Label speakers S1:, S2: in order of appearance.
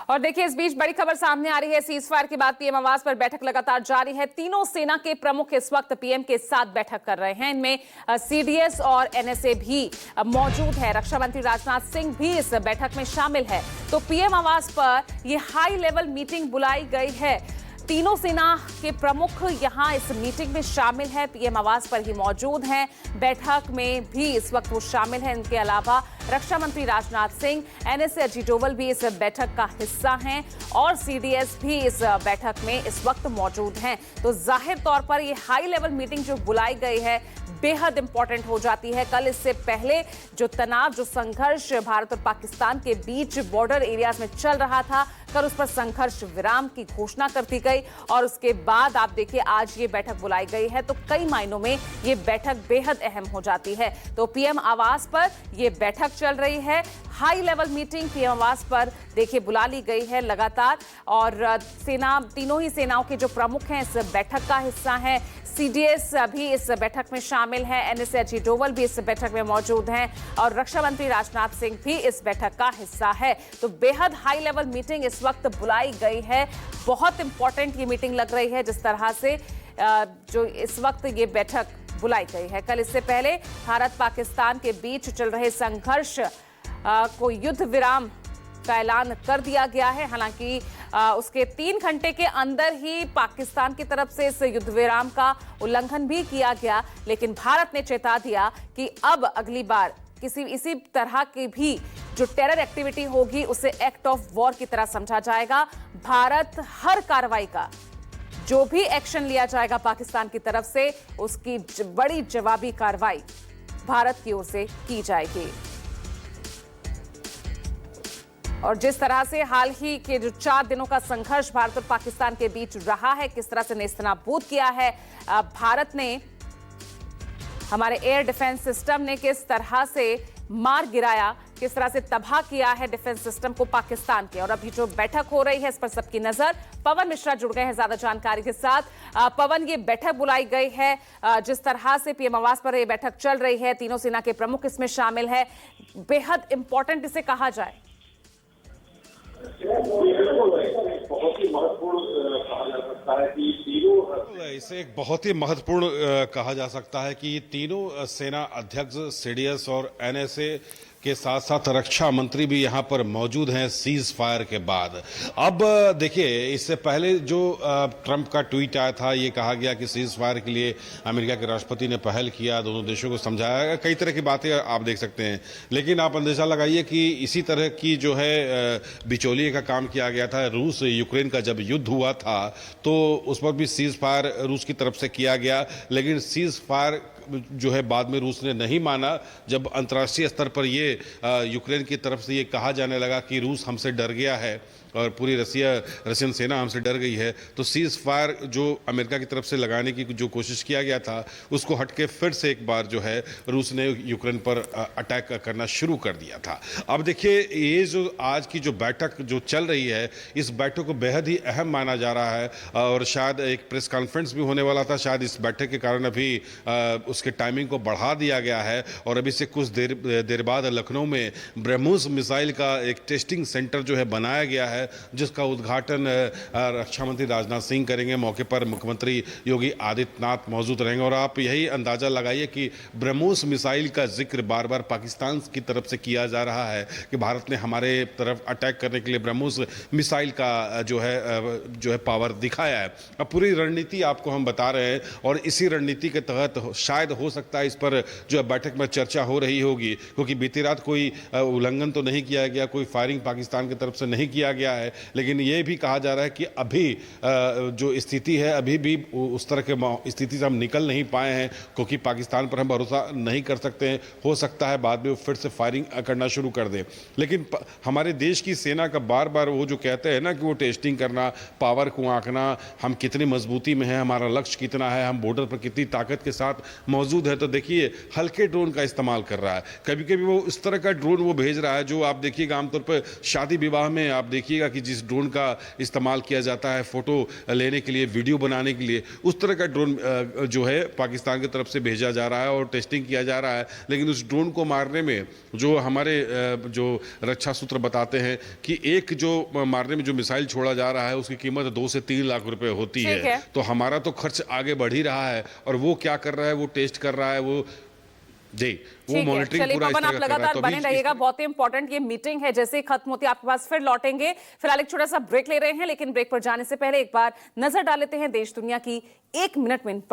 S1: और देखिए, इस बीच बड़ी खबर सामने आ रही है। सीज फायर के बाद पीएम आवास पर बैठक लगातार जारी है। तीनों सेना के प्रमुख इस वक्त पीएम के साथ बैठक कर रहे हैं। इनमें सीडीएस और एनएसए भी मौजूद है। रक्षा मंत्री राजनाथ सिंह भी इस बैठक में शामिल है। तो पीएम आवास पर यह हाई लेवल मीटिंग बुलाई गई है। तीनों सेना के प्रमुख यहां इस मीटिंग में शामिल है, पीएम आवास पर ही मौजूद हैं। बैठक में भी इस वक्त वो शामिल हैं। इनके अलावा रक्षा मंत्री राजनाथ सिंह, एनएसए अजीत डोवल भी इस बैठक का हिस्सा हैं और सीडीएस भी इस बैठक में इस वक्त मौजूद हैं। तो जाहिर तौर पर ये हाई लेवल मीटिंग जो बुलाई गई है बेहद इंपॉर्टेंट हो जाती है। कल इससे पहले जो तनाव, जो संघर्ष भारत और पाकिस्तान के बीच बॉर्डर एरियाज में चल रहा था, कल उस पर संघर्ष विराम की घोषणा कर दी गई और उसके बाद आप देखिए आज ये बैठक बुलाई गई है। तो कई मायनों में ये बैठक बेहद अहम हो जाती है। तो पीएम आवास पर ये बैठक चल रही है। हाई लेवल मीटिंग पीएम आवास पर देखिए बुला ली गई है लगातार और सेना, तीनों ही सेनाओं के जो प्रमुख हैं इस बैठक का हिस्सा हैं। सीडीएस भी इस बैठक में शामिल है, एनएसए अजीत डोवल भी इस बैठक में मौजूद हैं और रक्षा मंत्री राजनाथ सिंह भी इस बैठक का हिस्सा है। तो बेहद हाई लेवल मीटिंग इस वक्त बुलाई गई है। बहुत इंपॉर्टेंट ये मीटिंग लग रही है जिस तरह से जो इस वक्त ये बैठक बुलाई गई है। कल इससे पहले भारत पाकिस्तान के बीच चल रहे संघर्ष को युद्ध विराम का ऐलान कर दिया गया है। हालांकि उसके 3 घंटे के अंदर ही पाकिस्तान की तरफ से इस युद्ध विराम का उल्लंघन भी किया गया, लेकिन भारत ने चेता दिया कि अब अगली बार इसी तरह की भी जो टेरर एक्टिविटी होगी उसे एक्ट ऑफ वॉर की तरह समझा जाएगा। भारत हर कार्रवाई का, जो भी एक्शन लिया जाएगा पाकिस्तान की तरफ से, उसकी बड़ी जवाबी कार्रवाई भारत की ओर से की जाएगी। और जिस तरह से हाल ही के जो 4 दिनों का संघर्ष भारत और पाकिस्तान के बीच रहा है, किस तरह से नेस्तनाबूद किया है भारत ने, हमारे एयर डिफेंस सिस्टम ने किस तरह से मार गिराया, किस तरह से तबाह किया है डिफेंस सिस्टम को पाकिस्तान के। और अभी जो बैठक हो रही है इस पर सबकी नजर। पवन मिश्रा जुड़ गए हैं ज्यादा जानकारी के साथ। पवन, ये बैठक बुलाई गई है, जिस तरह से पीएम आवास पर ये बैठक चल रही है, तीनों सेना के प्रमुख इसमें शामिल है, बेहद इंपॉर्टेंट इसे कहा जाए।
S2: बहुत ही महत्वपूर्ण कहा जा सकता है कि तीनों,
S3: इसे एक बहुत ही महत्वपूर्ण कहा जा सकता है कि तीनों सेना अध्यक्ष सीडीएस और एनएसए के साथ साथ रक्षा मंत्री भी यहां पर मौजूद हैं सीज फायर के बाद। अब देखिए, इससे पहले जो ट्रंप का ट्वीट आया था, ये कहा गया कि सीज फायर के लिए अमेरिका के राष्ट्रपति ने पहल किया, दोनों देशों को समझाया, कई तरह की बातें आप देख सकते हैं। लेकिन आप अंदेशा लगाइए कि इसी तरह की जो है बिचौलिए का काम किया गया था। रूस यूक्रेन का जब युद्ध हुआ था तो उस पर भी सीज फायर रूस की तरफ से किया गया, लेकिन सीज फायर जो है बाद में रूस ने नहीं माना। जब अंतर्राष्ट्रीय स्तर पर ये यूक्रेन की तरफ से ये कहा जाने लगा कि रूस हमसे डर गया है और पूरी रशियन सेना हमसे डर गई है, तो सीज फायर जो अमेरिका की तरफ से लगाने की जो कोशिश किया गया था उसको हटके फिर से एक बार जो है रूस ने यूक्रेन पर अटैक करना शुरू कर दिया था। अब देखिए, ये जो आज की जो बैठक जो चल रही है, इस बैठक को बेहद ही अहम माना जा रहा है और शायद एक प्रेस कॉन्फ्रेंस भी होने वाला था। शायद इस बैठक के कारण अभी उसके टाइमिंग को बढ़ा दिया गया है और अभी से कुछ देर बाद लखनऊ में ब्रह्मोस मिसाइल का एक टेस्टिंग सेंटर जो है बनाया गया है, जिसका उद्घाटन रक्षा मंत्री राजनाथ सिंह करेंगे। मौके पर मुख्यमंत्री योगी आदित्यनाथ मौजूद रहेंगे और आप यही अंदाजा लगाइए कि ब्रह्मोस मिसाइल का जिक्र बार बार पाकिस्तान की तरफ से किया जा रहा है कि भारत ने हमारे तरफ अटैक करने के लिए ब्रह्मोस मिसाइल का जो है पावर दिखाया है। अब पूरी रणनीति आपको हम बता रहे हैं और इसी रणनीति के तहत शायद हो सकता है इस पर जो बैठक में चर्चा हो रही होगी, क्योंकि बीती रात कोई उल्लंघन तो नहीं किया गया, कोई फायरिंग पाकिस्तान की तरफ से नहीं किया गया है, लेकिन यह भी कहा जा रहा है कि अभी जो स्थिति है, अभी भी उस तरह के स्थिति से हम निकल नहीं पाए हैं, क्योंकि पाकिस्तान पर हम भरोसा नहीं कर सकते हैं। हो सकता है बाद में वो फिर से फायरिंग करना शुरू कर दे। लेकिन हमारे देश की सेना का बार बार वो जो कहते हैं ना कि वो टेस्टिंग करना, पावर को आंकना, हम कितनी मजबूती में हैं, हमारा लक्ष्य कितना है, हम बॉर्डर पर कितनी ताकत के साथ मौजूद है तो देखिए हल्के ड्रोन का इस्तेमाल कर रहा है। कभी कभी वो इस तरह का ड्रोन वो भेज रहा है जो आप देखिएगा आमतौर पर शादी विवाह में आप देखिएगा कि जिस ड्रोन का इस्तेमाल किया जाता है फोटो लेने के लिए, वीडियो बनाने के लिए, उस तरह का ड्रोन जो है पाकिस्तान की तरफ से भेजा जा रहा है और टेस्टिंग किया जा रहा है। लेकिन उस ड्रोन को मारने में जो हमारे जो रक्षा सूत्र बताते हैं कि एक जो मारने में जो मिसाइल छोड़ा जा रहा है उसकी कीमत 2 से 3 लाख रुपए होती है। तो हमारा तो खर्च आगे बढ़ ही रहा है और वो क्या कर रहा है, वो टेस्ट कर रहा है, वो जी वो मॉनिटरिंग पूरा इस तरह
S1: आप
S3: कर रहा है।
S1: लगातार
S3: तो
S1: बने रहिएगा, बहुत ही इंपॉर्टेंट ये मीटिंग है, जैसे खत्म होती है आपके पास फिर लौटेंगे। फिलहाल एक छोटा सा ब्रेक ले रहे हैं, लेकिन ब्रेक पर जाने से पहले एक बार नजर डाल लेते हैं देश दुनिया की 1 मिनट में